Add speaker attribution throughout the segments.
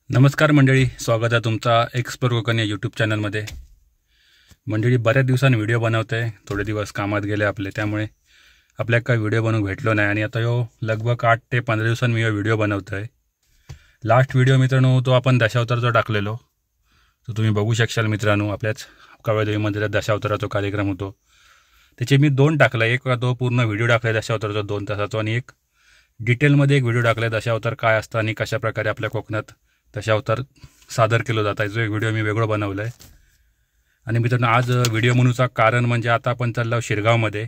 Speaker 1: नमस्कार मंडळी, स्वागत आहे तुमचा एक्सप्लोर कोकण या यूट्यूब चॅनलमध्ये। मंडळी, बऱ्याच दिवसांनी व्हिडिओ बनवते, थोडे दिवस कामात गेले आपले, त्यामुळे आपल्याला काही व्हिडिओ बनवून भेटलो नाही आणि आता लगभग 8 ते 15 दिवसांनी मी व्हिडिओ बनवतो आहे। लास्ट व्हिडिओ मित्रांनो तो आपण दशावताराचा टाकलेलो, तो तुम्ही बघू शकाल मित्रांनो। आपल्याच कवळदेवी मंदिरात दशावताराचा कार्यक्रम होतो, त्याचे मी 2 टाकला। एक तो पूर्ण व्हिडिओ टाकला दशावताराचा 2 तासाचा, आणि एक डिटेलमध्ये एक व्हिडिओ टाकला दशावतार काय असतं आणि कशा प्रकारे आपल्या कोकणात दशावतार सादर केलं जात आहे। जो एक व्हिडिओ मी वेगळं बनवला आहे। आणि मित्रांनो, आज व्हिडिओ बनवण्याचं कारण म्हणजे आता आपण चाललो शिरगावमध्ये।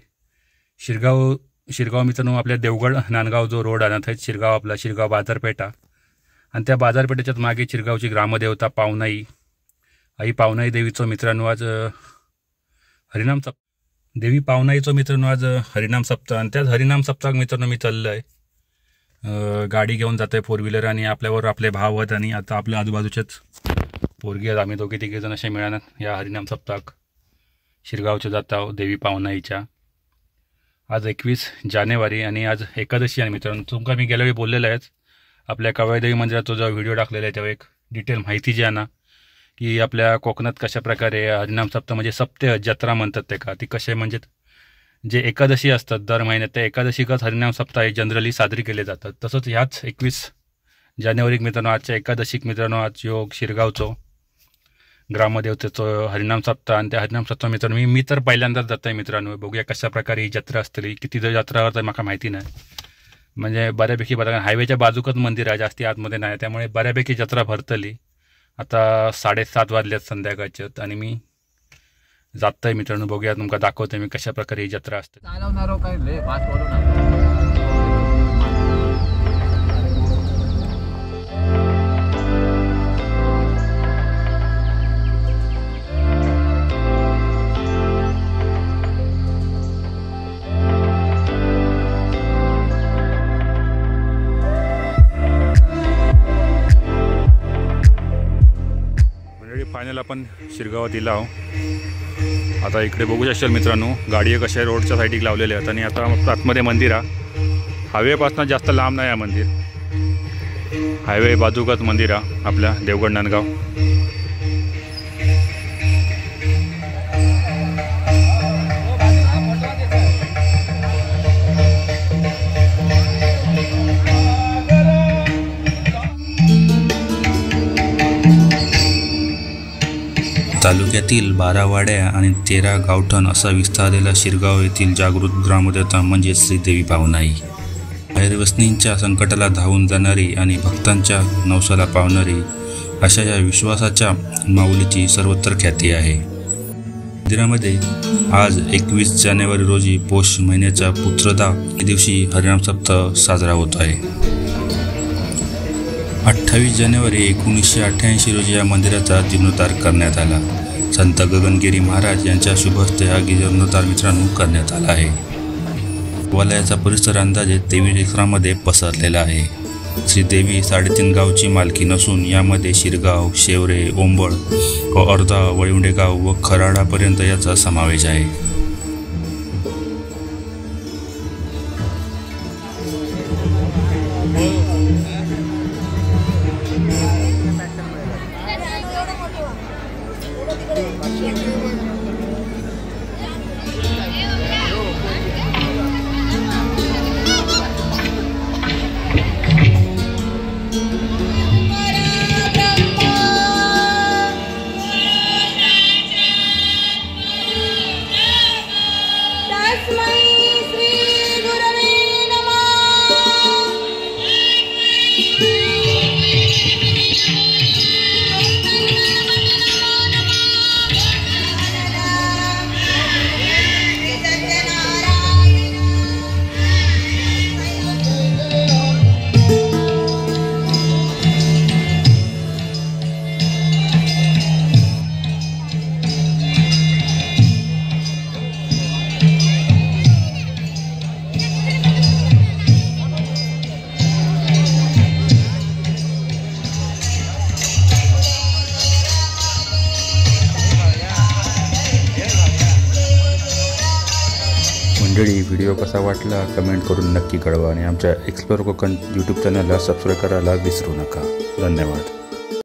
Speaker 1: शिरगाव मित्रांनो, आपल्या देवगड नांदगाव जो रोड आहे ना, त्यात शिरगाव, आपला शिरगाव बाजारपेठा, आणि त्या बाजारपेठेच्याच मागे शिरगावची ग्रामदेवता पावनाई आई पावनाई देवीचं मित्रांनो आज हरिनाम सप्ताह। देवी पावनाईचं मित्रांनो आज हरिनाम सप्ताह, आणि त्याच हरिनाम सप्ताह मित्रांनो मी चाललो आहे। गाडी घेऊन जाते 4 व्हीलर, आणि आपल्यावर आपले भाव आहेत आणि आता आपल्या आजूबाजूचेच पोरगी आहेत। आम्ही दोघे तिघे जण असे मिळाल्यात या हरिनाम सप्ताह शिरगावच्या जात आहोत देवी पावनाईच्या। आज 21 जानेवारी आणि आज एकादशी आहे मित्रांनो। तुमका मी गेल्यावेळी बोललेलं आहेच, आपल्या कवळदेवी मंदिराचा जो व्हिडिओ टाकलेला आहे तेव्हा एक डिटेल माहिती जी आहे ना, की आपल्या कोकणात कशा प्रकारे हरिनाम सप्ताह म्हणजे सप्ते जत्रा म्हणतात ते का, ती कसे म्हणजे जे एकादशी असतात दर महिन्यात, त्या एकादशीकच हरिनाम सप्ताह जनरली साजरी केले जातात। तसंच ह्याच 21 जानेवारीक मित्रांनो आजच्या एकादशीक मित्रांनो आज योग शिरगावचं ग्रामदेवतेचं हरिनाम सप्ताह, आणि त्या हरिनाम सप्ताह मित्रांनो मी तर पहिल्यांदाच जात आहे मित्रांनो। बघूया कशा प्रकारे ही जत्रा असतली, किती जत्रा तर मला माहिती नाही, म्हणजे बऱ्यापैकी बघा हायवेच्या बाजूकच मंदिर आहे, जास्ती आतमध्ये नाही, त्यामुळे बऱ्यापैकी जत्रा भरतली। आता 7:30 वाजल्यात संध्याकाळच्यात आणि मी जातोय मित्रांनो। बघूया, तुमका दाखवतोय मी कशा प्रकारे ही जत्रा असते। फायनल आपण शिरगावात दिला आहो। आता इकडे बघू शकाल मित्रांनो, गाडी कशा रोडच्या साईडीक लावलेल्या आहेत, आणि आता आतमध्ये मंदिर आहे। हायवेपासून जास्त लांब नाही आहे मंदिर, हायवे बाजूकच मंदिर आहे आपल्या देवगड नांदगाव।
Speaker 2: तालुक्यातील 12 वाड्या आणि 13 गावठण असा विस्तारलेला शिरगाव येथील जागृत ग्रामदेवता म्हणजे श्री देवी पावनाई। गैरव्यसनींच्या संकटाला धावून जाणारी आणि भक्तांच्या नवसाला पावणारी अशा या विश्वासाच्या माऊलीची सर्वत्र ख्याती आहे। मंदिरामध्ये आज 21 जानेवारी रोजी पौष महिन्याच्या पुत्रदा या दिवशी हरिनाम सप्ताह साजरा होत आहे। 28 जानेवारी 1988 रोजी या मंदिराचा जीर्णोद्धार करण्यात आला। संत गगनगिरी महाराज यांच्या शुभ हस्ते हा जीर्णोद्धार मित्रांनो करण्यात आला आहे। देवालयाचा परिसर अंदाजे 23 एकरामध्ये पसरलेला आहे। श्रीदेवी 3.5 गावची मालकी नसून यामध्ये शिरगाव, शेवरे, ओंबळ, अर्धा, वळिवडेगाव व खराडापर्यंत याचा समावेश आहे।
Speaker 1: मंडळी, व्हिडिओ कसा वाटला कमेंट करून नक्की कळवा, आणि आमच्या एक्सप्लोर कोकण यूट्यूब चॅनलला सबस्क्राईब करायला विसरू नका। धन्यवाद।